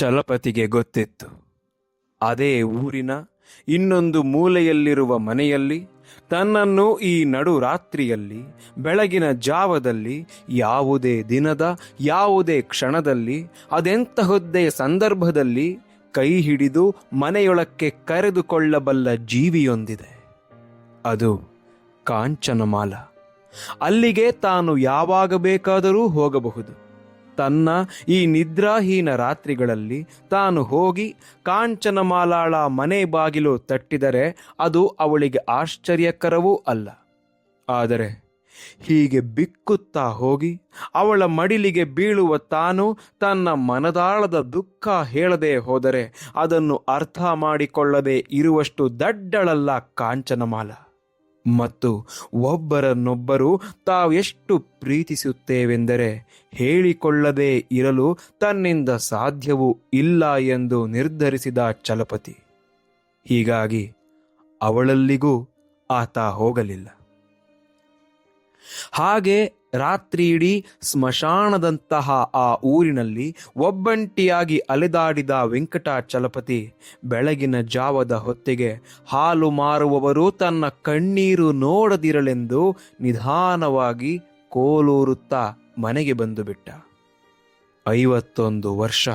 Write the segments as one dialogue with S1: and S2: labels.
S1: ಚಲಪತಿಗೆ ಗೊತ್ತಿತ್ತು, ಅದೇ ಊರಿನ ಇನ್ನೊಂದು ಮೂಲೆಯಲ್ಲಿರುವ ಮನೆಯಲ್ಲಿ ತನ್ನನ್ನು ಈ ನಡುರಾತ್ರಿಯಲ್ಲಿ, ಬೆಳಗಿನ ಜಾವದಲ್ಲಿ, ಯಾವುದೇ ದಿನದ ಯಾವುದೇ ಕ್ಷಣದಲ್ಲಿ, ಅದೆಂತಹದ್ದೇ ಸಂದರ್ಭದಲ್ಲಿ ಕೈ ಹಿಡಿದು ಮನೆಯೊಳಕ್ಕೆ ಕರೆದುಕೊಳ್ಳಬಲ್ಲ ಜೀವಿಯೊಂದಿದೆ. ಅದು ಕಾಂಚನಮಾಲ. ಅಲ್ಲಿಗೆ ತಾನು ಯಾವಾಗ ಬೇಕಾದರೂ ಹೋಗಬಹುದು. ತನ್ನ ಈ ನಿದ್ರಾಹೀನ ರಾತ್ರಿಗಳಲ್ಲಿ ತಾನು ಹೋಗಿ ಕಾಂಚನಮಾಲಾಳ ಮನೆ ಬಾಗಿಲು ತಟ್ಟಿದರೆ ಅದು ಅವಳಿಗೆ ಆಶ್ಚರ್ಯಕರವೂ ಅಲ್ಲ. ಆದರೆ ಹೀಗೆ ಬಿಕ್ಕುತ್ತಾ ಹೋಗಿ ಅವಳ ಮಡಿಲಿಗೆ ಬೀಳುವ ತಾನು ತನ್ನ ಮನದಾಳದ ದುಃಖ ಹೇಳದೆ ಹೋದರೆ ಅದನ್ನು ಅರ್ಥ ಮಾಡಿಕೊಳ್ಳದೆ ಇರುವಷ್ಟು ದಡ್ಡಳಲ್ಲ ಕಾಂಚನಮಾಲ. ಮತ್ತು ಒಬ್ಬರನ್ನೊಬ್ಬರು ತಾವೆಷ್ಟು ಪ್ರೀತಿಸುತ್ತೇವೆಂದರೆ ಹೇಳಿಕೊಳ್ಳದೇ ಇರಲು ತನ್ನಿಂದ ಸಾಧ್ಯವೂ ಇಲ್ಲ ಎಂದು ನಿರ್ಧರಿಸಿದ ಚಲಪತಿ. ಹೀಗಾಗಿ ಅವಳಲ್ಲಿಗೂ ಆತ ಹೋಗಲಿಲ್ಲ. ಹಾಗೆ ರಾತ್ರಿಯಿಡೀ ಸ್ಮಶಾನದಂತಹ ಆ ಊರಿನಲ್ಲಿ ಒಬ್ಬಂಟಿಯಾಗಿ ಅಲೆದಾಡಿದ ವೆಂಕಟಾಚಲಪತಿ ಬೆಳಗಿನ ಜಾವದ ಹೊತ್ತಿಗೆ ಹಾಲು ಮಾರುವವರು ತನ್ನ ಕಣ್ಣೀರು ನೋಡದಿರಲೆಂದು ನಿಧಾನವಾಗಿ ಕೋಲೂರುತ್ತಾ ಮನೆಗೆ ಬಂದು ಬಿಟ್ಟ. 51 ವರ್ಷ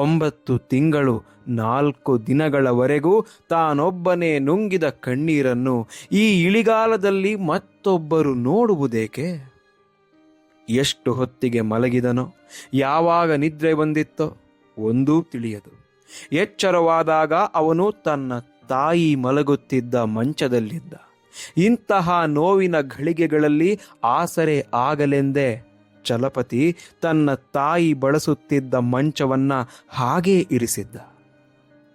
S1: 9 ತಿಂಗಳು 4 ದಿನಗಳವರೆಗೂ ತಾನೊಬ್ಬನೇ ನುಂಗಿದ ಕಣ್ಣೀರನ್ನು ಈ ಇಳಿಗಾಲದಲ್ಲಿ ಮತ್ತೊಬ್ಬರು ನೋಡುವುದೇಕೆ? ಎಷ್ಟು ಹೊತ್ತಿಗೆ ಮಲಗಿದನೋ, ಯಾವಾಗ ನಿದ್ರೆ ಬಂದಿತ್ತೋ ಒಂದೂ ತಿಳಿಯದು. ಎಚ್ಚರವಾದಾಗ ಅವನು ತನ್ನ ತಾಯಿ ಮಲಗುತ್ತಿದ್ದ ಮಂಚದಲ್ಲಿದ್ದ. ಇಂತಹ ನೋವಿನ ಘಳಿಗೆಗಳಲ್ಲಿ ಆಸರೆ ಆಗಲೆಂದೇ ಚಲಪತಿ ತನ್ನ ತಾಯಿ ಬಳಸುತ್ತಿದ್ದ ಮಂಚವನ್ನ ಹಾಗೇ ಇರಿಸಿದ್ದ.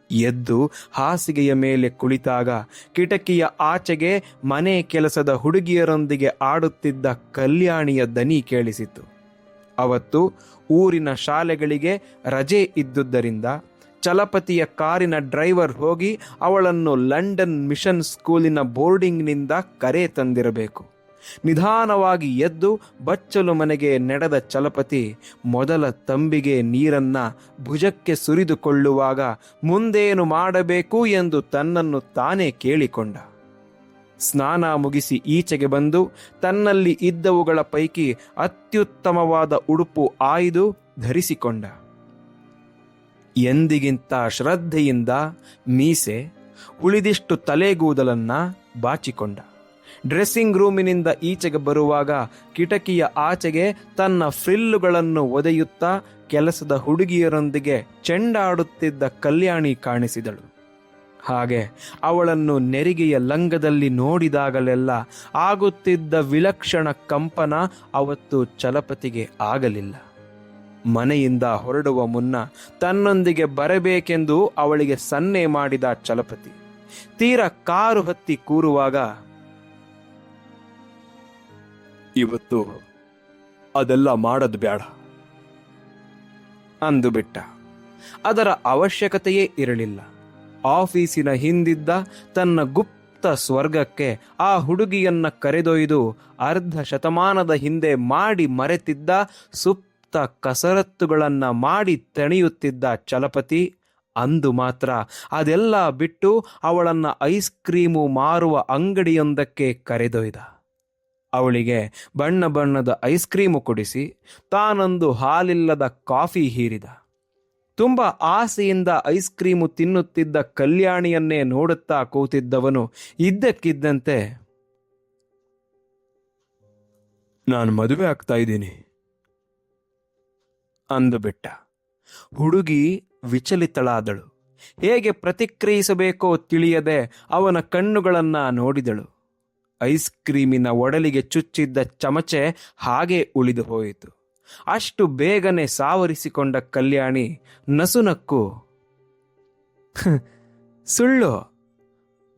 S1: ಎದ್ದು ಹಾಸಿಗೆಯ ಮೇಲೆ ಕುಳಿತಾಗ ಕಿಟಕಿಯ ಆಚೆಗೆ ಮನೆ ಕೆಲಸದ ಹುಡುಗಿಯರೊಂದಿಗೆ ಆಡುತ್ತಿದ್ದ ಕಲ್ಯಾಣಿಯ ದನಿ ಕೇಳಿಸಿತು. ಅವತ್ತು ಊರಿನ ಶಾಲೆಗಳಿಗೆ ರಜೆ ಇದ್ದುದರಿಂದ ಚಲಪತಿಯ ಕಾರಿನ ಡ್ರೈವರ್ ಹೋಗಿ ಅವಳನ್ನು ಲಂಡನ್ ಮಿಷನ್ ಸ್ಕೂಲಿನ ಬೋರ್ಡಿಂಗ್ನಿಂದ ಕರೆ ತಂದಿರಬೇಕು. ನಿಧಾನವಾಗಿ ಎದ್ದು ಬಚ್ಚಲು ಮನೆಗೆ ನಡೆದ ಚಲಪತಿ ಮೊದಲ ತಂಬಿಗೆ ನೀರನ್ನ ಭುಜಕ್ಕೆ ಸುರಿದುಕೊಳ್ಳುವಾಗ ಮುಂದೇನು ಮಾಡಬೇಕು ಎಂದು ತನ್ನನ್ನು ತಾನೇ ಕೇಳಿಕೊಂಡ. ಸ್ನಾನ ಮುಗಿಸಿ ಈಚೆಗೆ ಬಂದು ತನ್ನಲ್ಲಿ ಇದ್ದವುಗಳ ಪೈಕಿ ಅತ್ಯುತ್ತಮವಾದ ಉಡುಪು ಆಯ್ದು ಧರಿಸಿಕೊಂಡ. ಎಂದಿಗಿಂತ ಶ್ರದ್ಧೆಯಿಂದ ಮೀಸೆ, ಉಳಿದಿಷ್ಟು ತಲೆಗೂದಲನ್ನ ಬಾಚಿಕೊಂಡ. ಡ್ರೆಸ್ಸಿಂಗ್ ರೂಮಿನಿಂದ ಈಚೆಗೆ ಬರುವಾಗ ಕಿಟಕಿಯ ಆಚೆಗೆ ತನ್ನ ಫ್ರಿಲ್ಲುಗಳನ್ನು ಒದೆಯುತ್ತಾ ಕೆಲಸದ ಹುಡುಗಿಯರೊಂದಿಗೆ ಚೆಂಡಾಡುತ್ತಿದ್ದ ಕಲ್ಯಾಣಿ ಕಾಣಿಸಿದಳು. ಹಾಗೆ ಅವಳನ್ನು ನೆರಿಗೆಯ ಲಂಗದಲ್ಲಿ ನೋಡಿದಾಗಲೆಲ್ಲ ಆಗುತ್ತಿದ್ದ ವಿಲಕ್ಷಣ ಕಂಪನ ಅವತ್ತು ಚಲಪತಿಗೆ ಆಗಲಿಲ್ಲ. ಮನೆಯಿಂದ ಹೊರಡುವ ಮುನ್ನ ತನ್ನೊಂದಿಗೆ ಬರಬೇಕೆಂದು ಅವಳಿಗೆ ಸನ್ನೆ ಮಾಡಿದ ಚಲಪತಿ ತೀರ ಕಾರು ಹತ್ತಿ ಕೂರುವಾಗ, ಇವತ್ತು ಅದೆಲ್ಲ ಮಾಡದ್ ಬೇಡ ಅಂದು ಬಿಟ್ಟ. ಅದರ ಅವಶ್ಯಕತೆಯೇ ಇರಲಿಲ್ಲ. ಆಫೀಸಿನ ಹಿಂದಿದ್ದ ತನ್ನ ಗುಪ್ತ ಸ್ವರ್ಗಕ್ಕೆ ಆ ಹುಡುಗಿಯನ್ನ ಕರೆದೊಯ್ದು ಅರ್ಧ ಶತಮಾನದ ಹಿಂದೆ ಮಾಡಿ ಮರೆತಿದ್ದ ಸುಪ್ತ ಕಸರತ್ತುಗಳನ್ನ ಮಾಡಿ ತಣಿಯುತ್ತಿದ್ದ ಚಲಪತಿ ಅಂದು ಮಾತ್ರ ಅದೆಲ್ಲ ಬಿಟ್ಟು ಅವಳನ್ನ ಐಸ್ ಕ್ರೀಮು ಮಾರುವ ಅಂಗಡಿಯೊಂದಕ್ಕೆ ಕರೆದೊಯ್ದ. ಅವಳಿಗೆ ಬಣ್ಣ ಬಣ್ಣದ ಐಸ್ ಕ್ರೀಮು ಕೊಡಿಸಿ ತಾನೊಂದು ಹಾಲಿಲ್ಲದ ಕಾಫಿ ಹೀರಿದ. ತುಂಬ ಆಸೆಯಿಂದ ಐಸ್ ಕ್ರೀಮು ತಿನ್ನುತ್ತಿದ್ದ ಕಲ್ಯಾಣಿಯನ್ನೇ ನೋಡುತ್ತಾ ಕೂತಿದ್ದವನು ಇದ್ದಕ್ಕಿದ್ದಂತೆ, ನಾನು ಮದುವೆ ಆಗ್ತಾ ಇದ್ದೀನಿ ಅಂದು ಬಿಟ್ಟ. ಹುಡುಗಿ ವಿಚಲಿತಳಾದಳು. ಹೇಗೆ ಪ್ರತಿಕ್ರಿಯಿಸಬೇಕೋ ತಿಳಿಯದೆ ಅವನ ಕಣ್ಣುಗಳನ್ನ ನೋಡಿದಳು. ಐಸ್ ಕ್ರೀಮಿನ ಒಡಲಿಗೆ ಚುಚ್ಚಿದ್ದ ಚಮಚೆ ಹಾಗೆ ಉಳಿದು ಹೋಯಿತು. ಅಷ್ಟು ಬೇಗನೆ ಸಾವರಿಸಿಕೊಂಡ ಕಲ್ಯಾಣಿ ನಸುನಕ್ಕು, ಸುಳ್ಳು,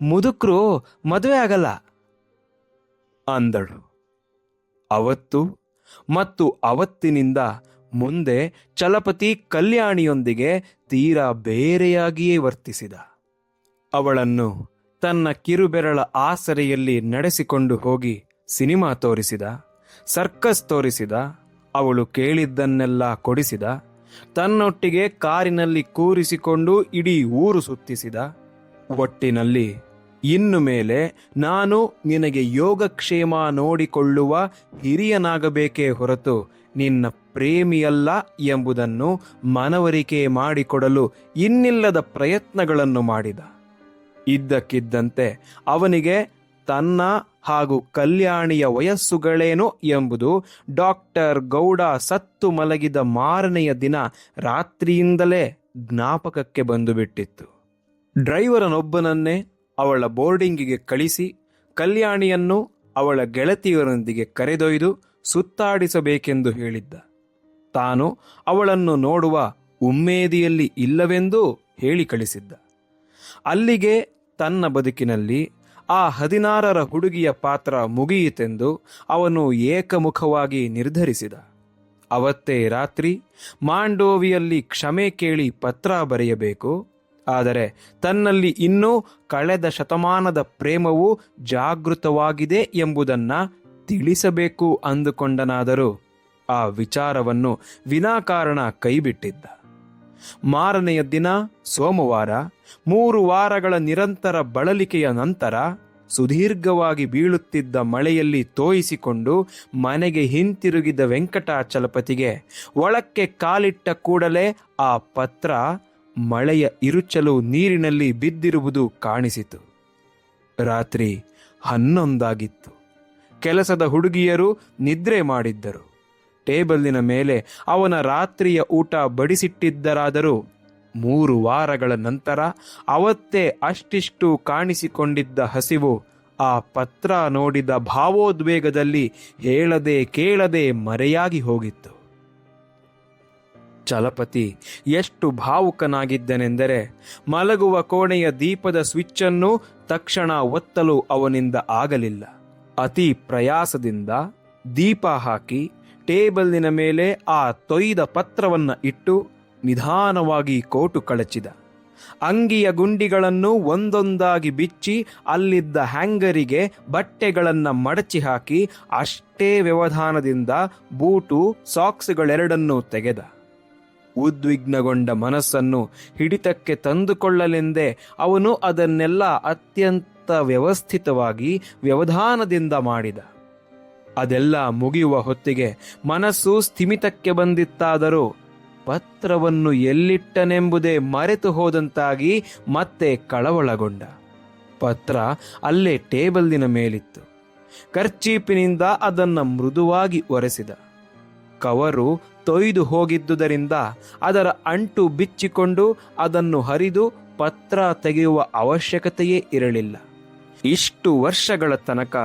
S1: ಮುದುಕರು ಮದುವೆ ಆಗಲ್ಲ ಅಂದಳು. ಅವತ್ತು ಮತ್ತು ಅವತ್ತಿನಿಂದ ಮುಂದೆ ಚಲಪತಿ ಕಲ್ಯಾಣಿಯೊಂದಿಗೆ ತೀರಾ ಬೇರೆಯಾಗಿಯೇ ವರ್ತಿಸಿದ. ಅವಳನ್ನು ತನ್ನ ಕಿರುಬೆರಳ ಆಸರೆಯಲ್ಲಿ ನಡೆಸಿಕೊಂಡು ಹೋಗಿ ಸಿನಿಮಾ ತೋರಿಸಿದ, ಸರ್ಕಸ್ ತೋರಿಸಿದ, ಅವಳು ಕೇಳಿದ್ದನ್ನೆಲ್ಲ ಕೊಡಿಸಿದ. ತನ್ನೊಟ್ಟಿಗೆ ಕಾರಿನಲ್ಲಿ ಕೂರಿಸಿಕೊಂಡು ಇಡೀ ಊರು ಸುತ್ತಿಸಿದ. ಒಟ್ಟಿನಲ್ಲಿ ಇನ್ನು ಮೇಲೆ ನಾನು ನಿನಗೆ ಯೋಗಕ್ಷೇಮ ನೋಡಿಕೊಳ್ಳುವ ಹಿರಿಯನಾಗಬೇಕೇ ಹೊರತು ನಿನ್ನ ಪ್ರೇಮಿಯಲ್ಲ ಎಂಬುದನ್ನು ಮನವರಿಕೆ ಮಾಡಿಕೊಡಲು ಇನ್ನಿಲ್ಲದ ಪ್ರಯತ್ನಗಳನ್ನು ಮಾಡಿದ. ಇದ್ದಕ್ಕಿದ್ದಂತೆ ಅವನಿಗೆ ತನ್ನ ಹಾಗೂ ಕಲ್ಯಾಣಿಯ ವಯಸ್ಸುಗಳೇನು ಎಂಬುದು ಡಾಕ್ಟರ್ ಗೌಡ ಸತ್ತು ಮಲಗಿದ ಮಾರನೆಯ ದಿನ ರಾತ್ರಿಯಿಂದಲೇ ಜ್ಞಾಪಕಕ್ಕೆ ಬಂದುಬಿಟ್ಟಿತ್ತು. ಡ್ರೈವರನೊಬ್ಬನನ್ನೇ ಅವಳ ಬೋರ್ಡಿಂಗಿಗೆ ಕಳಿಸಿ ಕಲ್ಯಾಣಿಯನ್ನು ಅವಳ ಗೆಳತಿಯರೊಂದಿಗೆ ಕರೆದೊಯ್ದು ಸುತ್ತಾಡಿಸಬೇಕೆಂದು ಹೇಳಿದ್ದ. ತಾನು ಅವಳನ್ನು ನೋಡುವ ಉಮ್ಮೇದಿಯಲ್ಲಿ ಇಲ್ಲವೆಂದೂ ಹೇಳಿ ಕಳಿಸಿದ್ದ. ಅಲ್ಲಿಗೆ ತನ್ನ ಬದುಕಿನಲ್ಲಿ ಆ 16ರ ಹುಡುಗಿಯ ಪಾತ್ರ ಮುಗಿಯಿತೆಂದು ಅವನು ಏಕಮುಖವಾಗಿ ನಿರ್ಧರಿಸಿದ. ಅವತ್ತೇ ರಾತ್ರಿ ಮಾಂಡೋವಿಯಲ್ಲಿ ಕ್ಷಮೆ ಕೇಳಿ ಪತ್ರ ಬರೆಯಬೇಕು. ಆದರೆ ತನ್ನಲ್ಲಿ ಇನ್ನೂ ಕಳೆದ ಶತಮಾನದ ಪ್ರೇಮವು ಜಾಗೃತವಾಗಿದೆ ಎಂಬುದನ್ನು ತಿಳಿಸಬೇಕು ಅಂದುಕೊಂಡನಾದರೂ ಆ ವಿಚಾರವನ್ನು ವಿನಾಕಾರಣ ಕೈಬಿಟ್ಟಿದ್ದ. ಮಾರನೆಯ ದಿನ ಸೋಮವಾರ 3 ವಾರಗಳ ನಿರಂತರ ಬಳಲಿಕೆಯ ನಂತರ ಸುದೀರ್ಘವಾಗಿ ಬೀಳುತ್ತಿದ್ದ ಮಳೆಯಲ್ಲಿ ತೋಯಿಸಿಕೊಂಡು ಮನೆಗೆ ಹಿಂತಿರುಗಿದ ವೆಂಕಟಾಚಲಪತಿಗೆ ಒಳಕ್ಕೆ ಕಾಲಿಟ್ಟ ಕೂಡಲೇ ಆ ಪತ್ರ ಮಳೆಯ ಇರುಚಲು ನೀರಿನಲ್ಲಿ ಬಿದ್ದಿರುವುದು ಕಾಣಿಸಿತು. ರಾತ್ರಿ 11 ಆಗಿತ್ತು. ಕೆಲಸದ ಹುಡುಗಿಯರು ನಿದ್ರೆ ಮಾಡಿದ್ದರು. ಟೇಬಲಿನ ಮೇಲೆ ಅವನ ರಾತ್ರಿಯ ಊಟ ಬಡಿಸಿಟ್ಟಿದ್ದರಾದರೂ 3 ವಾರಗಳ ನಂತರ ಅವತ್ತೇ ಅಷ್ಟಿಷ್ಟು ಕಾಣಿಸಿಕೊಂಡಿದ್ದ ಹಸಿವು ಆ ಪತ್ರ ನೋಡಿದ ಭಾವೋದ್ವೇಗದಲ್ಲಿ ಹೇಳದೆ ಕೇಳದೆ ಮರೆಯಾಗಿ ಹೋಗಿತ್ತು. ಚಲಪತಿ ಎಷ್ಟು ಭಾವುಕನಾಗಿದ್ದನೆಂದರೆ ಮಲಗುವ ಕೋಣೆಯ ದೀಪದ ಸ್ವಿಚ್ಚನ್ನು ತಕ್ಷಣ ಒತ್ತಲು ಅವನಿಂದ ಆಗಲಿಲ್ಲ. ಅತಿ ಪ್ರಯಾಸದಿಂದ ದೀಪ ಹಾಕಿ ಟೇಬಲಿನ ಮೇಲೆ ಆ ತೊಯ್ದ ಪತ್ರವನ್ನು ಇಟ್ಟು ನಿಧಾನವಾಗಿ ಕೋಟು ಕಳಚಿದ. ಅಂಗಿಯ ಗುಂಡಿಗಳನ್ನು ಒಂದೊಂದಾಗಿ ಬಿಚ್ಚಿ ಅಲ್ಲಿದ್ದ ಹ್ಯಾಂಗರಿಗೆ ಬಟ್ಟೆಗಳನ್ನು ಮಡಚಿ ಹಾಕಿ ಅಷ್ಟೇ ವ್ಯವಧಾನದಿಂದ ಬೂಟು ಸಾಕ್ಸ್ಗಳೆರಡನ್ನೂ ತೆಗೆದ. ಉದ್ವಿಗ್ನಗೊಂಡ ಮನಸ್ಸನ್ನು ಹಿಡಿತಕ್ಕೆ ತಂದುಕೊಳ್ಳಲೆಂದೇ ಅವನು ಅದನ್ನೆಲ್ಲ ಅತ್ಯಂತ ವ್ಯವಸ್ಥಿತವಾಗಿ ವ್ಯವಧಾನದಿಂದ ಮಾಡಿದ. ಅದೆಲ್ಲ ಮುಗಿಯುವ ಹೊತ್ತಿಗೆ ಮನಸ್ಸು ಸ್ಥಿಮಿತಕ್ಕೆ ಬಂದಿತ್ತಾದರೂ ಪತ್ರವನ್ನು ಎಲ್ಲಿಟ್ಟನೆಂಬುದೇ ಮರೆತು ಹೋದಂತಾಗಿ ಮತ್ತೆ ಕಳವಳಗೊಂಡ. ಪತ್ರ ಅಲ್ಲೇ ಟೇಬಲಿನ ಮೇಲಿತ್ತು. ಕರ್ಚೀಪಿನಿಂದ ಅದನ್ನು ಮೃದುವಾಗಿ ಒರೆಸಿದ. ಕವರು ತೊಯ್ದು ಹೋಗಿದ್ದುದರಿಂದ ಅದರ ಅಂಟು ಬಿಚ್ಚಿಕೊಂಡು ಅದನ್ನು ಹರಿದು ಪತ್ರ ತೆಗೆಯುವ ಅವಶ್ಯಕತೆಯೇ ಇರಲಿಲ್ಲ. ಇಷ್ಟು ವರ್ಷಗಳ ತನಕ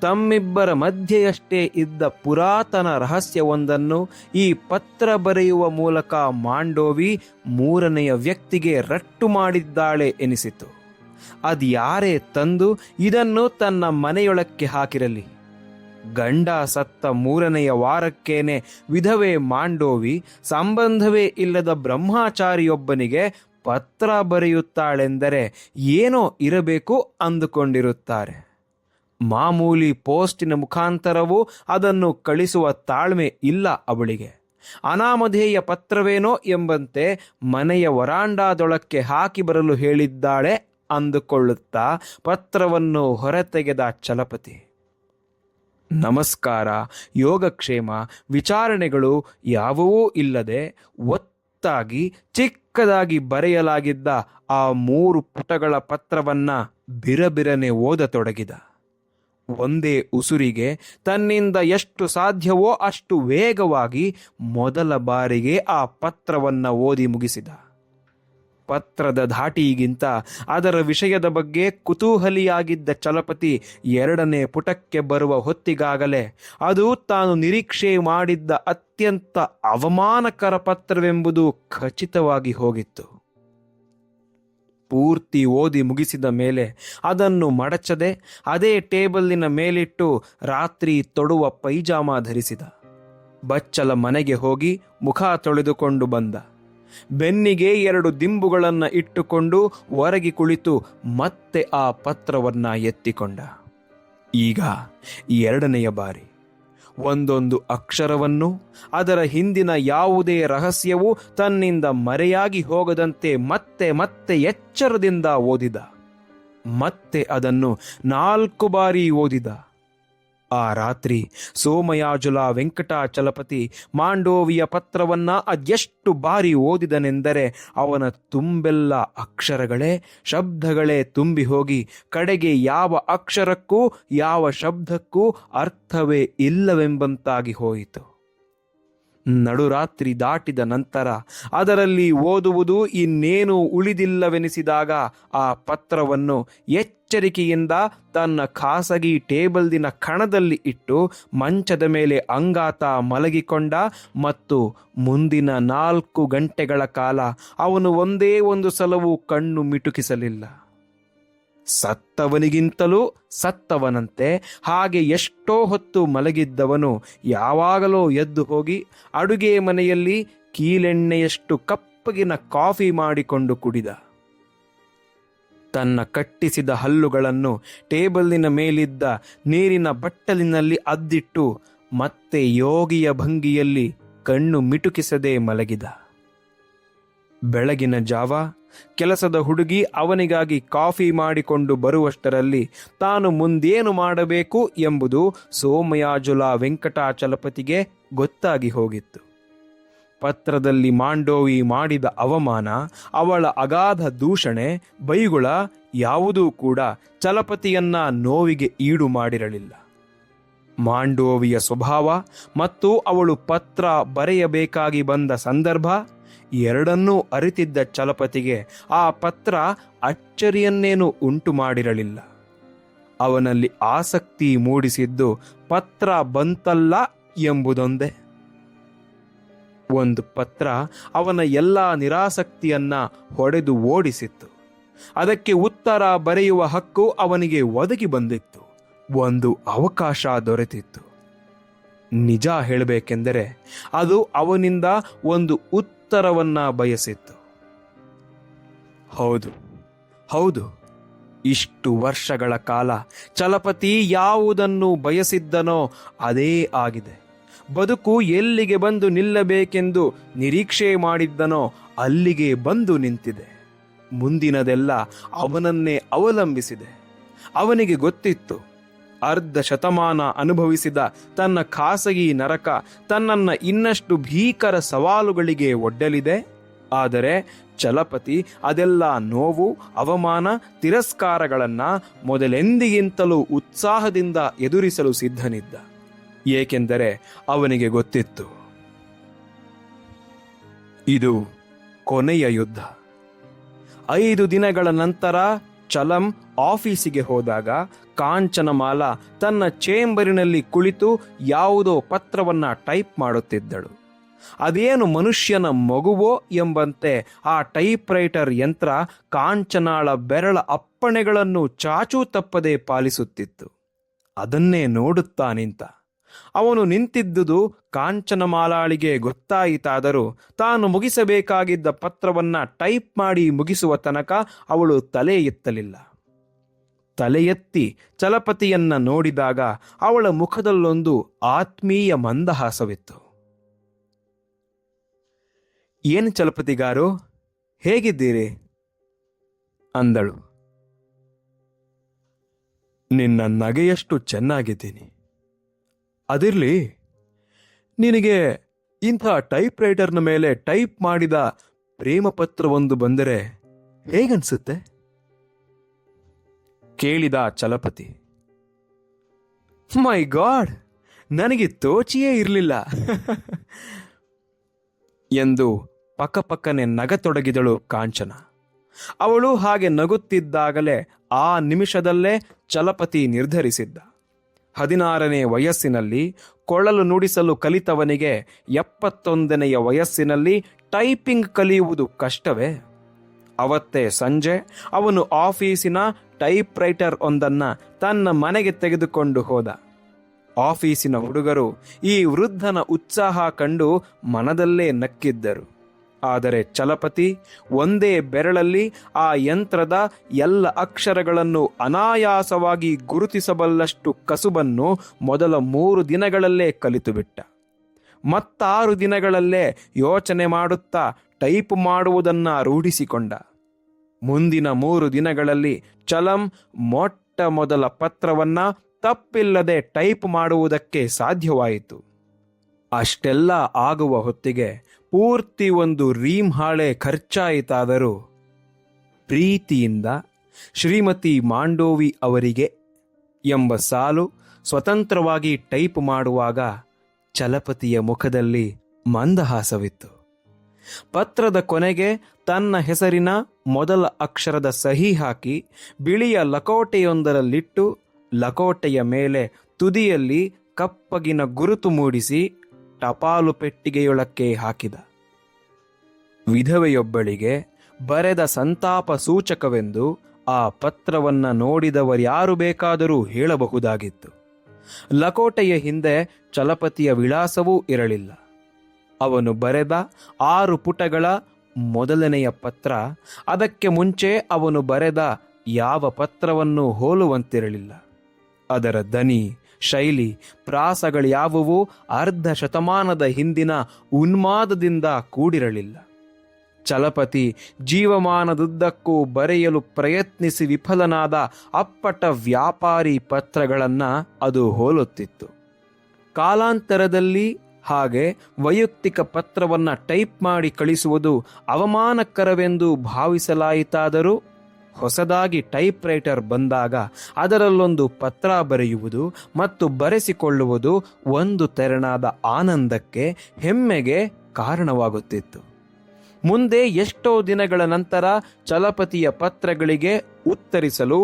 S1: ತಮ್ಮಿಬ್ಬರ ಮಧ್ಯೆಯಷ್ಟೇ ಇದ್ದ ಪುರಾತನ ರಹಸ್ಯವೊಂದನ್ನು ಈ ಪತ್ರ ಬರೆಯುವ ಮೂಲಕ ಮಾಂಡೋವಿ 3ನೆಯ ವ್ಯಕ್ತಿಗೆ ರಟ್ಟು ಮಾಡಿದ್ದಾಳೆ ಎನಿಸಿತು. ಅದ್ಯಾರೇ ತಂದು ಇದನ್ನು ತನ್ನ ಮನೆಯೊಳಕ್ಕೆ ಹಾಕಿರಲಿ. ಗಂಡ ಸತ್ತ 3ನೆಯ ವಾರಕ್ಕೇನೆ ವಿಧವೆ ಮಾಂಡೋವಿ ಸಂಬಂಧವೇ ಇಲ್ಲದ ಬ್ರಹ್ಮಚಾರಿಯೊಬ್ಬನಿಗೆ ಪತ್ರ ಬರೆಯುತ್ತಾಳೆಂದರೆ ಏನೋ ಇರಬೇಕು ಅಂದುಕೊಂಡಿರುತ್ತಾರೆ. ಮಾಮೂಲಿ ಪೋಸ್ಟಿನ ಮುಖಾಂತರವೂ ಅದನ್ನು ಕಳಿಸುವ ತಾಳ್ಮೆ ಇಲ್ಲ ಅವಳಿಗೆ. ಅನಾಮಧೇಯ ಪತ್ರವೇನೋ ಎಂಬಂತೆ ಮನೆಯ ವರಾಂಡಾದೊಳಕ್ಕೆ ಹಾಕಿ ಬರಲು ಹೇಳಿದ್ದಾಳೆ ಅಂದುಕೊಳ್ಳುತ್ತಾ ಪತ್ರವನ್ನು ಹೊರತೆಗೆದ ಚಲಪತಿ. ನಮಸ್ಕಾರ, ಯೋಗಕ್ಷೇಮ, ವಿಚಾರಣೆಗಳು ಯಾವುವೂ ಇಲ್ಲದೆ ಒತ್ತಾಗಿ ಚಿಕ್ಕದಾಗಿ ಬರೆಯಲಾಗಿದ್ದ ಆ 3 ಪುಟಗಳ ಪತ್ರವನ್ನ ಬಿರಬಿರನೆ ಓದತೊಡಗಿದ. ಒಂದೇ ಉಸುರಿಗೆ ತನ್ನಿಂದ ಎಷ್ಟು ಸಾಧ್ಯವೋ ಅಷ್ಟು ವೇಗವಾಗಿ ಮೊದಲ ಬಾರಿಗೆ ಆ ಪತ್ರವನ್ನ ಓದಿ ಮುಗಿಸಿದ. ಪತ್ರದ ಧಾಟಿಗಿಂತ ಅದರ ವಿಷಯದ ಬಗ್ಗೆ ಕುತೂಹಲಿಯಾಗಿದ್ದ ಚಲಪತಿ 2ನೇ ಪುಟಕ್ಕೆ ಬರುವ ಹೊತ್ತಿಗಾಗಲೇ ಅದು ತಾನು ನಿರೀಕ್ಷೆ ಮಾಡಿದ್ದ ಅತ್ಯಂತ ಅವಮಾನಕರ ಪತ್ರವೆಂಬುದು ಖಚಿತವಾಗಿ ಹೋಗಿತ್ತು. ಪೂರ್ತಿ ಓದಿ ಮುಗಿಸಿದ ಮೇಲೆ ಅದನ್ನು ಮಡಚದೆ ಅದೇ ಟೇಬಲಿನ ಮೇಲಿಟ್ಟು ರಾತ್ರಿ ತೊಡುವ ಪೈಜಾಮ ಧರಿಸಿದ. ಬಚ್ಚಲ ಮನೆಗೆ ಹೋಗಿ ಮುಖ ತೊಳೆದುಕೊಂಡು ಬಂದ. ಬೆನ್ನಿಗೆ 2 ದಿಂಬುಗಳನ್ನು ಇಟ್ಟುಕೊಂಡು ಹೊರಗೆ ಕುಳಿತು ಮತ್ತೆ ಆ ಪತ್ರವನ್ನ ಎತ್ತಿಕೊಂಡ. ಈಗ 2ನೆಯ ಬಾರಿ ಒಂದೊಂದು ಅಕ್ಷರವನ್ನು, ಅದರ ಹಿಂದಿನ ಯಾವುದೇ ರಹಸ್ಯವೂ ತನ್ನಿಂದ ಮರೆಯಾಗಿ ಹೋಗದಂತೆ ಮತ್ತೆ ಮತ್ತೆ ಎಚ್ಚರದಿಂದ ಓದಿದ. ಮತ್ತೆ ಅದನ್ನು 4 ಬಾರಿ ಓದಿದ. ಆ ರಾತ್ರಿ ಸೋಮಯಾಜುಲ ವೆಂಕಟಾಚಲಪತಿ ಮಾಂಡೋವಿಯ ಪತ್ರವನ್ನ ಅದೆಷ್ಟು ಬಾರಿ ಓದಿದನೆಂದರೆ ಅವನ ತುಂಬೆಲ್ಲ ಅಕ್ಷರಗಳೇ, ಶಬ್ದಗಳೇ ತುಂಬಿ ಹೋಗಿ ಕಡೆಗೆ ಯಾವ ಅಕ್ಷರಕ್ಕೂ ಯಾವ ಶಬ್ದಕ್ಕೂ ಅರ್ಥವೇ ಇಲ್ಲವೆಂಬಂತಾಗಿ ಹೋಯಿತು. ನಡುರಾತ್ರಿ ದಾಟಿದ ನಂತರ ಅದರಲ್ಲಿ ಓದುವುದು ಇನ್ನೇನು ಉಳಿದಿಲ್ಲವೆನಿಸಿದಾಗ ಆ ಪತ್ರವನ್ನು ಎಚ್ಚರಿಕೆಯಿಂದ ತನ್ನ ಖಾಸಗಿ ಟೇಬಲ್ದಿನ ಕಣದಲ್ಲಿ ಇಟ್ಟು ಮಂಚದ ಮೇಲೆ ಅಂಗಾತ ಮಲಗಿಕೊಂಡ. ಮತ್ತು ಮುಂದಿನ 4 ಗಂಟೆಗಳ ಕಾಲ ಅವನು ಒಂದೇ ಒಂದು ಸಲವೂ ಕಣ್ಣು ಮಿಟುಕಿಸಲಿಲ್ಲ. ಸತ್ತವನಿಗಿಂತಲೂ ಸತ್ತವನಂತೆ ಹಾಗೆ ಎಷ್ಟೋ ಹೊತ್ತು ಮಲಗಿದ್ದವನು ಯಾವಾಗಲೋ ಎದ್ದು ಹೋಗಿ ಅಡುಗೆ ಮನೆಯಲ್ಲಿ ಕೀಲೆಣ್ಣೆಯಷ್ಟು ಕಪ್ಪಗಿನ ಕಾಫಿ ಮಾಡಿಕೊಂಡು ಕುಡಿದ. ತನ್ನ ಕಟ್ಟಿಸಿದ ಹಲ್ಲುಗಳನ್ನು ಟೇಬಲಿನ ಮೇಲಿದ್ದ ನೀರಿನ ಬಟ್ಟಲಿನಲ್ಲಿ ಅದ್ದಿಟ್ಟು ಮತ್ತೆ ಯೋಗಿಯ ಭಂಗಿಯಲ್ಲಿ ಕಣ್ಣು ಮಿಟುಕಿಸದೆ ಮಲಗಿದ. ಬೆಳಗಿನ ಜಾವ ಕೆಲಸದ ಹುಡುಗಿ ಅವನಿಗಾಗಿ ಕಾಫಿ ಮಾಡಿಕೊಂಡು ಬರುವಷ್ಟರಲ್ಲಿ ತಾನು ಮುಂದೇನು ಮಾಡಬೇಕು ಎಂಬುದು ಸೋಮಯಾಜುಲ ವೆಂಕಟಾಚಲಪತಿಗೆ ಗೊತ್ತಾಗಿ ಹೋಗಿತ್ತು. ಪತ್ರದಲ್ಲಿ ಮಾಂಡೋವಿ ಮಾಡಿದ ಅವಮಾನ, ಅವಳ ಅಗಾಧ ದೂಷಣೆ, ಬೈಗುಳ ಯಾವುದೂ ಕೂಡ ಚಲಪತಿಯನ್ನ ನೋವಿಗೆ ಈಡು ಮಾಡಿರಲಿಲ್ಲ. ಮಾಂಡೋವಿಯ ಸ್ವಭಾವ ಮತ್ತು ಅವಳು ಪತ್ರ ಬರೆಯಬೇಕಾಗಿ ಬಂದ ಸಂದರ್ಭ ಎರಡನ್ನೂ ಅರಿತಿದ್ದ ಚಲಪತಿಗೆ ಆ ಪತ್ರ ಅಚ್ಚರಿಯನ್ನೇನು ಉಂಟು ಮಾಡಿರಲಿಲ್ಲ. ಅವನಲ್ಲಿ ಆಸಕ್ತಿ ಮೂಡಿಸಿದ್ದು ಪತ್ರ ಬಂತಲ್ಲ ಎಂಬುದೊಂದೇ. ಒಂದು ಪತ್ರ ಅವನ ಎಲ್ಲ ನಿರಾಸಕ್ತಿಯನ್ನ ಹೊಡೆದು ಓಡಿಸಿತ್ತು. ಅದಕ್ಕೆ ಉತ್ತರ ಬರೆಯುವ ಹಕ್ಕು ಅವನಿಗೆ ಒದಗಿ ಬಂದಿತ್ತು. ಒಂದು ಅವಕಾಶ ದೊರೆತಿತ್ತು. ನಿಜ ಹೇಳಬೇಕೆಂದರೆ ಅದು ಅವನಿಂದ ಒಂದು ಉತ್ತರವನ್ನ ಬಯಸಿತ್ತು. ಹೌದು ಹೌದು, ಇಷ್ಟು ವರ್ಷಗಳ ಕಾಲ ಚಲಪತಿ ಯಾವುದನ್ನು ಬಯಸಿದ್ದನೋ ಅದೇ ಆಗಿದೆ. ಬದುಕು ಎಲ್ಲಿಗೆ ಬಂದು ನಿಲ್ಲಬೇಕೆಂದು ನಿರೀಕ್ಷೆ ಮಾಡಿದ್ದನೋ ಅಲ್ಲಿಗೆ ಬಂದು ನಿಂತಿದೆ. ಮುಂದಿನದೆಲ್ಲ ಅವನನ್ನೇ ಅವಲಂಬಿಸಿದೆ. ಅವನಿಗೆ ಗೊತ್ತಿತ್ತು, ಅರ್ಧ ಶತಮಾನ ಅನುಭವಿಸಿದ ತನ್ನ ಖಾಸಗಿ ನರಕ ತನ್ನನ್ನು ಇನ್ನಷ್ಟು ಭೀಕರ ಸವಾಲುಗಳಿಗೆ ಒಡ್ಡಲಿದೆ. ಆದರೆ ಚಲಪತಿ ಅದೆಲ್ಲ ನೋವು, ಅವಮಾನ, ತಿರಸ್ಕಾರಗಳನ್ನು ಮೊದಲೆಂದಿಗಿಂತಲೂ ಉತ್ಸಾಹದಿಂದ ಎದುರಿಸಲು ಸಿದ್ಧನಿದ್ದ. ಏಕೆಂದರೆ ಅವನಿಗೆ ಗೊತ್ತಿತ್ತು, ಇದು ಕೊನೆಯ ಯುದ್ಧ. 5 ದಿನಗಳ ನಂತರ ಚಲಂ ಆಫೀಸಿಗೆ ಹೋದಾಗ ಕಾಂಚನಮಾಲ ತನ್ನ ಚೇಂಬರಿನಲ್ಲಿ ಕುಳಿತು ಯಾವುದೋ ಪತ್ರವನ್ನ ಟೈಪ್ ಮಾಡುತ್ತಿದ್ದಳು. ಅದೇನು ಮನುಷ್ಯನ ಮಗುವೋ ಎಂಬಂತೆ ಆ ಟೈಪ್ ರೈಟರ್ ಯಂತ್ರ ಕಾಂಚನಾಳ ಬೆರಳ ಅಪ್ಪಣೆಗಳನ್ನು ಚಾಚೂ ತಪ್ಪದೆ ಪಾಲಿಸುತ್ತಿತ್ತು. ಅದನ್ನೇ ನೋಡುತ್ತಾ ನಿಂತ. ಅವನು ನಿಂತಿದ್ದುದು ಕಾಂಚನಮಾಲಾಳಿಗೆ ಗೊತ್ತಾಯಿತಾದರೂ ತಾನು ಮುಗಿಸಬೇಕಾಗಿದ್ದ ಪತ್ರವನ್ನ ಟೈಪ್ ಮಾಡಿ ಮುಗಿಸುವ ತನಕ ಅವಳು ತಲೆ ಎತ್ತಲಿಲ್ಲ. ತಲೆ ಎತ್ತಿ ಚಲಪತಿಯನ್ನ ನೋಡಿದಾಗ ಅವಳ ಮುಖದಲ್ಲೊಂದು ಆತ್ಮೀಯ ಮಂದಹಾಸವಿತ್ತು. ಏನು ಚಲಪತಿಗಾರು, ಹೇಗಿದ್ದೀರಿ ಅಂದಳು. ನಿನ್ನ ನಗೆಯಷ್ಟು ಚೆನ್ನಾಗಿದ್ದೀನಿ. ಅದಿರ್ಲಿ, ನಿನಗೆ ಇಂಥ ಟೈಪ್ ರೈಟರ್ನ ಮೇಲೆ ಟೈಪ್ ಮಾಡಿದ ಪ್ರೇಮ ಪತ್ರವೊಂದು ಬಂದರೆ ಹೇಗನ್ಸುತ್ತೆ ಕೇಳಿದ ಚಲಪತಿ. ಮೈ ಗಾಡ್, ನನಗೆ ತೋಚಿಯೇ ಇರಲಿಲ್ಲ ಎಂದು ಪಕ್ಕಪಕ್ಕನೆ ನಗತೊಡಗಿದಳು ಕಾಂಚನ. ಅವಳು ಹಾಗೆ ನಗುತ್ತಿದ್ದಾಗಲೇ ಆ ನಿಮಿಷದಲ್ಲೇ ಚಲಪತಿ ನಿರ್ಧರಿಸಿದ್ದ. 16ನೇ ವಯಸ್ಸಿನಲ್ಲಿ ಕೊಳಲು ನುಡಿಸಲು ಕಲಿತವನಿಗೆ 71ನೆಯ ವಯಸ್ಸಿನಲ್ಲಿ ಟೈಪಿಂಗ್ ಕಲಿಯುವುದು ಕಷ್ಟವೇ? ಅವತ್ತೇ ಸಂಜೆ ಅವನು ಆಫೀಸಿನ ಟೈಪ್ ರೈಟರ್ ಒಂದನ್ನು ತನ್ನ ಮನೆಗೆ ತೆಗೆದುಕೊಂಡು ಹೋದ. ಆಫೀಸಿನ ಹುಡುಗರು ಈ ವೃದ್ಧನ ಉತ್ಸಾಹ ಕಂಡು ಮನದಲ್ಲೇ ನಕ್ಕಿದ್ದರು. ಆದರೆ ಚಲಪತಿ ಒಂದೇ ಬೆರಳಲ್ಲಿ ಆ ಯಂತ್ರದ ಎಲ್ಲ ಅಕ್ಷರಗಳನ್ನು ಅನಾಯಾಸವಾಗಿ ಗುರುತಿಸಬಲ್ಲಷ್ಟು ಕಸುಬನ್ನು ಮೊದಲ 3 ದಿನಗಳಲ್ಲೇ ಕಲಿತುಬಿಟ್ಟ. 6 ದಿನಗಳಲ್ಲೇ ಯೋಚನೆ ಮಾಡುತ್ತಾ ಟೈಪ್ ಮಾಡುವುದನ್ನು ರೂಢಿಸಿಕೊಂಡ. ಮುಂದಿನ 3 ದಿನಗಳಲ್ಲಿ ಚಲಂ ಮೊಟ್ಟ ಮೊದಲ ಪತ್ರವನ್ನು ತಪ್ಪಿಲ್ಲದೆ ಟೈಪ್ ಮಾಡುವುದಕ್ಕೆ ಸಾಧ್ಯವಾಯಿತು. ಅಷ್ಟೆಲ್ಲ ಆಗುವ ಹೊತ್ತಿಗೆ ಪೂರ್ತಿ 1 ರೀಮ್ ಹಾಳೆ ಖರ್ಚಾಯಿತಾದರೂ ಪ್ರೀತಿಯಿಂದ ಶ್ರೀಮತಿ ಮಾಂಡೋವಿ ಅವರಿಗೆ ಎಂಬ ಸಾಲು ಸ್ವತಂತ್ರವಾಗಿ ಟೈಪ್ ಮಾಡುವಾಗ ಚಲಪತಿಯ ಮುಖದಲ್ಲಿ ಮಂದಹಾಸವಿತ್ತು. ಪತ್ರದ ಕೊನೆಗೆ ತನ್ನ ಹೆಸರಿನ ಮೊದಲ ಅಕ್ಷರದ ಸಹಿ ಹಾಕಿ ಬಿಳಿಯ ಲಕೋಟೆಯೊಂದರಲ್ಲಿಟ್ಟು ಲಕೋಟೆಯ ಮೇಲೆ ತುದಿಯಲ್ಲಿ ಕಪ್ಪಗಿನ ಗುರುತು ಮೂಡಿಸಿ ಟಪಾಲು ಪೆಟ್ಟಿಗೆಯೊಳಕ್ಕೆ ಹಾಕಿದ. ವಿಧವೆಯೊಬ್ಬಳಿಗೆ ಬರೆದ ಸಂತಾಪ ಸೂಚಕವೆಂದು ಆ ಪತ್ರವನ್ನು ನೋಡಿದವರ್ಯಾರು ಬೇಕಾದರೂ ಹೇಳಬಹುದಾಗಿತ್ತು. ಲಕೋಟೆಯ ಹಿಂದೆ ಚಲಪತಿಯ ವಿಳಾಸವೂ ಇರಲಿಲ್ಲ. ಅವನು ಬರೆದ 6 ಪುಟಗಳ ಮೊದಲನೆಯ ಪತ್ರ ಅದಕ್ಕೆ ಮುಂಚೆ ಅವನು ಬರೆದ ಯಾವ ಪತ್ರವನ್ನು ಹೋಲುವಂತಿರಲಿಲ್ಲ. ಅದರ ದನಿ, ಶೈಲಿ, ಪ್ರಾಸಗಳ್ಯಾವುವೂ ಅರ್ಧ ಶತಮಾನದ ಹಿಂದಿನ ಉನ್ಮಾದದಿಂದ ಕೂಡಿರಲಿಲ್ಲ. ಚಲಪತಿ ಜೀವಮಾನದುದ್ದಕ್ಕೂ ಬರೆಯಲು ಪ್ರಯತ್ನಿಸಿ ವಿಫಲನಾದ ಅಪ್ಪಟ ವ್ಯಾಪಾರಿ ಪತ್ರಗಳನ್ನು ಅದು ಹೋಲುತ್ತಿತ್ತು. ಕಾಲಾಂತರದಲ್ಲಿ ಹಾಗೆ ವೈಯಕ್ತಿಕ ಪತ್ರವನ್ನು ಟೈಪ್ ಮಾಡಿ ಕಳಿಸುವುದು ಅವಮಾನಕರವೆಂದು ಭಾವಿಸಲಾಯಿತಾದರೂ ಹೊಸದಾಗಿ ಟೈಪ್ ರೈಟರ್ ಬಂದಾಗ ಅದರಲ್ಲೊಂದು ಪತ್ರ ಬರೆಯುವುದು ಮತ್ತು ಬರೆಸಿಕೊಳ್ಳುವುದು ಒಂದು ತೆರನಾದ ಆನಂದಕ್ಕೆ, ಹೆಮ್ಮೆಗೆ ಕಾರಣವಾಗುತ್ತಿತ್ತು. ಮುಂದೆ ಎಷ್ಟೋ ದಿನಗಳ ನಂತರ ಚಲಪತಿಯ ಪತ್ರಗಳಿಗೆ ಉತ್ತರಿಸಲು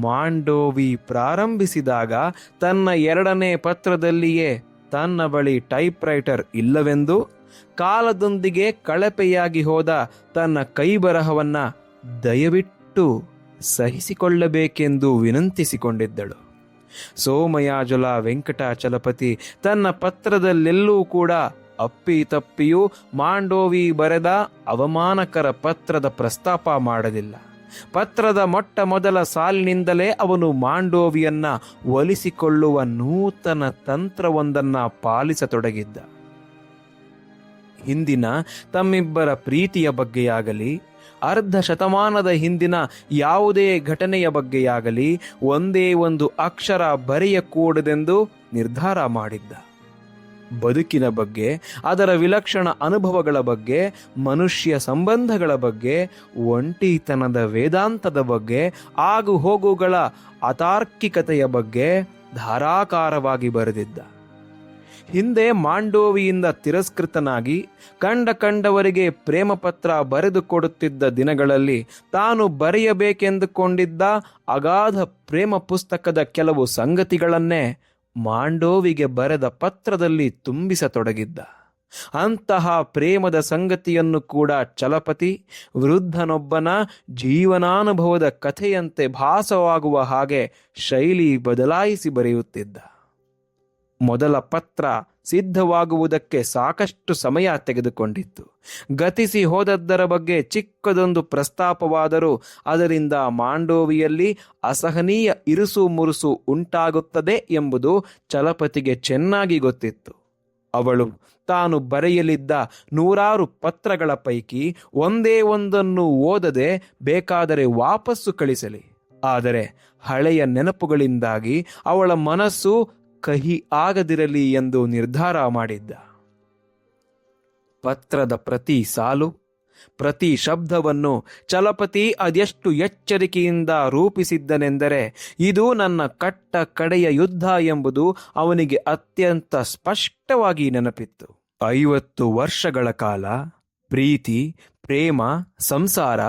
S1: ಮಾಂಡೋವಿ ಪ್ರಾರಂಭಿಸಿದಾಗ ತನ್ನ 2ನೇ ಪತ್ರದಲ್ಲಿಯೇ ತನ್ನ ಬಳಿ ಟೈಪ್ ರೈಟರ್ ಇಲ್ಲವೆಂದು, ಕಾಲದೊಂದಿಗೆ ಕಳಪೆಯಾಗಿ ಹೋದ ತನ್ನ ಕೈಬರಹವನ್ನು ದಯವಿಟ್ಟು ಸಹಿಸಿಕೊಳ್ಳಬೇಕೆಂದು ವಿನಂತಿಸಿಕೊಂಡಿದ್ದಳು. ಸೋಮಯಾಜುಲ ವೆಂಕಟಾಚಲಪತಿ ತನ್ನ ಪತ್ರದಲ್ಲೆಲ್ಲೂ ಕೂಡ ಅಪ್ಪಿತಪ್ಪಿಯೂ ಮಾಂಡೋವಿ ಬರೆದ ಅವಮಾನಕರ ಪತ್ರದ ಪ್ರಸ್ತಾಪ ಮಾಡಲಿಲ್ಲ. ಪತ್ರದ ಮೊಟ್ಟ ಮೊದಲ ಸಾಲಿನಿಂದಲೇ ಅವನು ಮಾಂಡೋವಿಯನ್ನ ಒಲಿಸಿಕೊಳ್ಳುವ ನೂತನ ತಂತ್ರವೊಂದನ್ನು ಪಾಲಿಸತೊಡಗಿದ್ದ. ಹಿಂದಿನ ತಮ್ಮಿಬ್ಬರ ಪ್ರೀತಿಯ ಬಗ್ಗೆಯಾಗಲಿ, ಅರ್ಧ ಶತಮಾನದ ಹಿಂದಿನ ಯಾವುದೇ ಘಟನೆಯ ಬಗ್ಗೆಯಾಗಲಿ ಒಂದೇ ಒಂದು ಅಕ್ಷರ ಬರೆಯಕೂಡದೆಂದು ನಿರ್ಧಾರ ಮಾಡಿದ್ದ. ಬದುಕಿನ ಬಗ್ಗೆ, ಅದರ ವಿಲಕ್ಷಣ ಅನುಭವಗಳ ಬಗ್ಗೆ, ಮನುಷ್ಯ ಸಂಬಂಧಗಳ ಬಗ್ಗೆ, ಒಂಟಿತನದ ವೇದಾಂತದ ಬಗ್ಗೆ, ಆಗು ಹೋಗುಗಳ ಅತಾರ್ಕಿಕತೆಯ ಬಗ್ಗೆ ಧಾರಾಕಾರವಾಗಿ ಬರೆದಿದ್ದ. ಹಿಂದೆ ಮಾಂಡೋವಿಯಿಂದ ತಿರಸ್ಕೃತನಾಗಿ ಕಂಡವರಿಗೆ ಪ್ರೇಮ ಪತ್ರ ಬರೆದುಕೊಡುತ್ತಿದ್ದ ದಿನಗಳಲ್ಲಿ ತಾನು ಬರೆಯಬೇಕೆಂದುಕೊಂಡಿದ್ದ ಅಗಾಧ ಪ್ರೇಮ ಪುಸ್ತಕದ ಕೆಲವು ಸಂಗತಿಗಳನ್ನೇ ಮಾಂಡೋವಿಗೆ ಬರೆದ ಪತ್ರದಲ್ಲಿ ತುಂಬಿಸತೊಡಗಿದ್ದ. ಅಂತಹ ಪ್ರೇಮದ ಸಂಗತಿಯನ್ನು ಕೂಡ ಚಲಪತಿ ವೃದ್ಧನೊಬ್ಬನ ಜೀವನಾನುಭವದ ಕಥೆಯಂತೆ ಭಾಸವಾಗುವ ಹಾಗೆ ಶೈಲಿ ಬದಲಾಯಿಸಿ ಬರೆಯುತ್ತಿದ್ದ. ಮೊದಲ ಪತ್ರ ಸಿದ್ಧವಾಗುವುದಕ್ಕೆ ಸಾಕಷ್ಟು ಸಮಯ ತೆಗೆದುಕೊಂಡಿತ್ತು. ಗತಿಸಿ ಹೋದದ್ದರ ಬಗ್ಗೆ ಚಿಕ್ಕದೊಂದು ಪ್ರಸ್ತಾಪವಾದರೂ ಅದರಿಂದ ಮಾಂಡೋವಿಯಲ್ಲಿ ಅಸಹನೀಯ ಇರುಸು ಮುರುಸು ಉಂಟಾಗುತ್ತದೆ ಎಂಬುದು ಚಲಪತಿಗೆ ಚೆನ್ನಾಗಿ ಗೊತ್ತಿತ್ತು. ಅವಳು ತಾನು ಬರೆಯಲಿದ್ದ 100 ಪತ್ರಗಳ ಪೈಕಿ ಒಂದೇ ಒಂದನ್ನು ಓದದೆ ಬೇಕಾದರೆ ವಾಪಸ್ಸು ಕಳಿಸಲಿ, ಆದರೆ ಹಳೆಯ ನೆನಪುಗಳಿಂದಾಗಿ ಅವಳ ಮನಸ್ಸು ಕಹಿ ಆಗದಿರಲಿ ಎಂದು ನಿರ್ಧಾರ ಮಾಡಿದ್ದ. ಪತ್ರದ ಪ್ರತಿ ಸಾಲು, ಪ್ರತಿ ಶಬ್ದವನ್ನು ಚಲಪತಿ ಅದೆಷ್ಟು ಎಚ್ಚರಿಕೆಯಿಂದ ರೂಪಿಸಿದ್ದನೆಂದರೆ ಇದು ನನ್ನ ಕಟ್ಟ ಕಡೆಯ ಯುದ್ಧ ಎಂಬುದು ಅವನಿಗೆ ಅತ್ಯಂತ ಸ್ಪಷ್ಟವಾಗಿ ನೆನಪಿತ್ತು. 50 ವರ್ಷಗಳ ಕಾಲ ಪ್ರೀತಿ, ಪ್ರೇಮ, ಸಂಸಾರ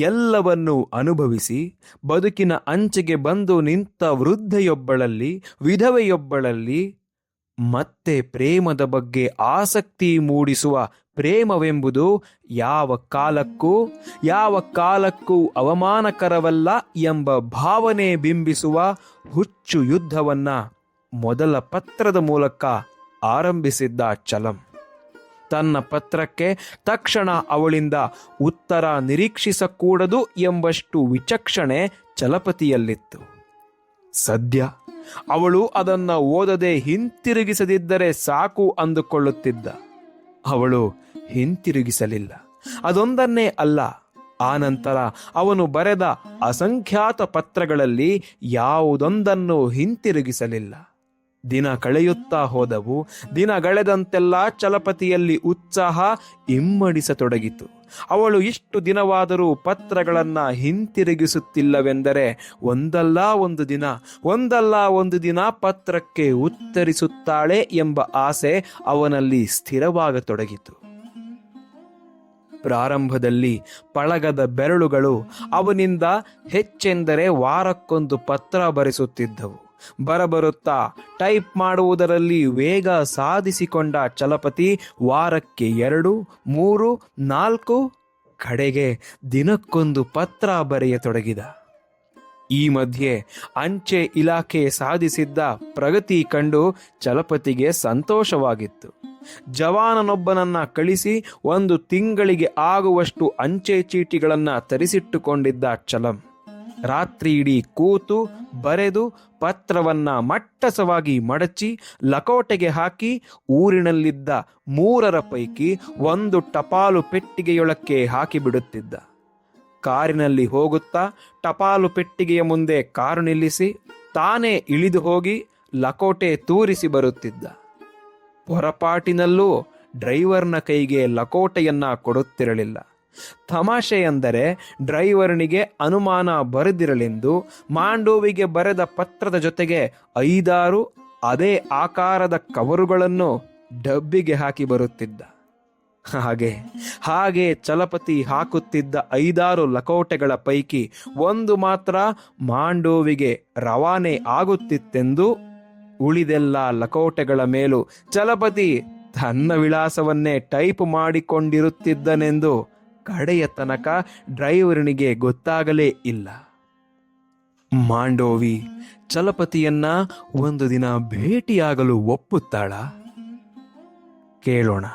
S1: ಎಲ್ಲವನ್ನೂ ಅನುಭವಿಸಿ ಬದುಕಿನ ಅಂಚಿಗೆ ಬಂದು ನಿಂತ ವೃದ್ಧೆಯೊಬ್ಬಳಲ್ಲಿ, ವಿಧವೆಯೊಬ್ಬಳಲ್ಲಿ ಮತ್ತೆ ಪ್ರೇಮದ ಬಗ್ಗೆ ಆಸಕ್ತಿ ಮೂಡಿಸುವ ಪ್ರೇಮವೆಂಬುದು ಯಾವ ಕಾಲಕ್ಕೂ ಅವಮಾನಕರವಲ್ಲ ಎಂಬ ಭಾವನೆ ಬಿಂಬಿಸುವ ಹುಚ್ಚು ಯುದ್ಧವನ್ನ ಮೊದಲ ಪತ್ರದ ಮೂಲಕ ಆರಂಭಿಸಿದ್ದ ಚಲಂ. ತನ್ನ ಪತ್ರಕ್ಕೆ ತಕ್ಷಣ ಅವಳಿಂದ ಉತ್ತರ ನಿರೀಕ್ಷಿಸಕೂಡದು ಎಂಬಷ್ಟು ವಿಚಕ್ಷಣೆ ಚಲಪತಿಯಲ್ಲಿತ್ತು. ಸದ್ಯ ಅವಳು ಅದನ್ನ ಓದದೆ ಹಿಂತಿರುಗಿಸದಿದ್ದರೆ ಸಾಕು ಅಂದುಕೊಳ್ಳುತ್ತಿದ್ದ. ಅವಳು ಹಿಂತಿರುಗಿಸಲಿಲ್ಲ. ಅದೊಂದನ್ನೇ ಅಲ್ಲ, ಆನಂತರ ಅವನು ಬರೆದ ಅಸಂಖ್ಯಾತ ಪತ್ರಗಳಲ್ಲಿ ಯಾವುದೊಂದನ್ನು ಹಿಂತಿರುಗಿಸಲಿಲ್ಲ. ದಿನ ಕಳೆಯುತ್ತಾ ಹೋದವು. ದಿನಗಳೆದಂತೆಲ್ಲ ಚಲಪತಿಯಲ್ಲಿ ಉತ್ಸಾಹ ಇಮ್ಮಡಿಸತೊಡಗಿತು. ಅವಳು ಇಷ್ಟು ದಿನವಾದರೂ ಪತ್ರಗಳನ್ನು ಹಿಂತಿರುಗಿಸುತ್ತಿಲ್ಲವೆಂದರೆ ಒಂದಲ್ಲ ಒಂದು ದಿನ ಪತ್ರಕ್ಕೆ ಉತ್ತರಿಸುತ್ತಾಳೆ ಎಂಬ ಆಸೆ ಅವನಲ್ಲಿ ಸ್ಥಿರವಾಗತೊಡಗಿತು. ಪ್ರಾರಂಭದಲ್ಲಿ ಪಳಗದ ಬೆರಳುಗಳು ಅವನಿಂದ ಹೆಚ್ಚೆಂದರೆ ವಾರಕ್ಕೊಂದು ಪತ್ರ ಬರೆಸುತ್ತಿದ್ದವು. ಬರಬರುತ್ತಾ ಟೈಪ್ ಮಾಡುವುದರಲ್ಲಿ ವೇಗ ಸಾಧಿಸಿಕೊಂಡ ಚಲಪತಿ ವಾರಕ್ಕೆ 2, 3, 4, ಕಡೆಗೆ ದಿನಕ್ಕೊಂದು ಪತ್ರ ಬರೆಯತೊಡಗಿದ. ಈ ಮಧ್ಯೆ ಅಂಚೆ ಇಲಾಖೆ ಸಾಧಿಸಿದ್ದ ಪ್ರಗತಿ ಕಂಡು ಚಲಪತಿಗೆ ಸಂತೋಷವಾಗಿತ್ತು. ಜವಾನನೊಬ್ಬನನ್ನ ಕಳಿಸಿ 1 ತಿಂಗಳಿಗೆ ಆಗುವಷ್ಟು ಅಂಚೆ ಚೀಟಿಗಳನ್ನು ತರಿಸಿಟ್ಟುಕೊಂಡಿದ್ದ ಚಲಂ ರಾತ್ರಿ ಇಡೀ ಕೂತು ಬರೆದು ಪತ್ರವನ್ನ ಮಟ್ಟಸವಾಗಿ ಮಡಚಿ ಲಕೋಟೆಗೆ ಹಾಕಿ ಊರಿನಲ್ಲಿದ್ದ 3 ಪೈಕಿ 1 ಟಪಾಲು ಪೆಟ್ಟಿಗೆಯೊಳಕ್ಕೆ ಹಾಕಿಬಿಡುತ್ತಿದ್ದ. ಕಾರಿನಲ್ಲಿ ಹೋಗುತ್ತಾ ಟಪಾಲು ಪೆಟ್ಟಿಗೆಯ ಮುಂದೆ ಕಾರು ನಿಲ್ಲಿಸಿ ತಾನೇ ಇಳಿದು ಹೋಗಿ ಲಕೋಟೆ ತೂರಿಸಿ ಬರುತ್ತಿದ್ದ. ಹೊರಪಾಟಿನಲ್ಲೂ ಡ್ರೈವರ್ನ ಕೈಗೆ ಲಕೋಟೆಯನ್ನ ಕೊಡುತ್ತಿರಲಿಲ್ಲ. ತಮಾಷೆ ಎಂದರೆ ಡ್ರೈವರ್ನಿಗೆ ಅನುಮಾನ ಬರೆದಿರಲೆಂದು ಮಾಂಡೋವಿಗೆ ಬರೆದ ಪತ್ರದ ಜೊತೆಗೆ 5-6 ಅದೇ ಆಕಾರದ ಕವರುಗಳನ್ನು ಡಬ್ಬಿಗೆ ಹಾಕಿ ಬರುತ್ತಿದ್ದ. ಹಾಗೆ ಚಲಪತಿ ಹಾಕುತ್ತಿದ್ದ 5-6 ಲಕೋಟೆಗಳ ಪೈಕಿ 1 ಮಾತ್ರ ಮಾಂಡೋವಿಗೆ ರವಾನೆ ಆಗುತ್ತಿತ್ತೆಂದು ಉಳಿದೆಲ್ಲ ಲಕೋಟೆಗಳ ಮೇಲೂ ಚಲಪತಿ ತನ್ನ ವಿಳಾಸವನ್ನೇ ಟೈಪ್ ಮಾಡಿಕೊಂಡಿರುತ್ತಿದ್ದನೆಂದು ಕಡೆಯ ತನಕ ಡ್ರೈವರ್ನಿಗೆ ಗೊತ್ತಾಗಲೇ ಇಲ್ಲ. ಮಾಂಡೋವಿ ಚಲಪತಿಯನ್ನ ಒಂದು ದಿನ ಭೇಟಿಯಾಗಲು ಒಪ್ಪುತ್ತಾಳ? ಕೇಳೋಣ.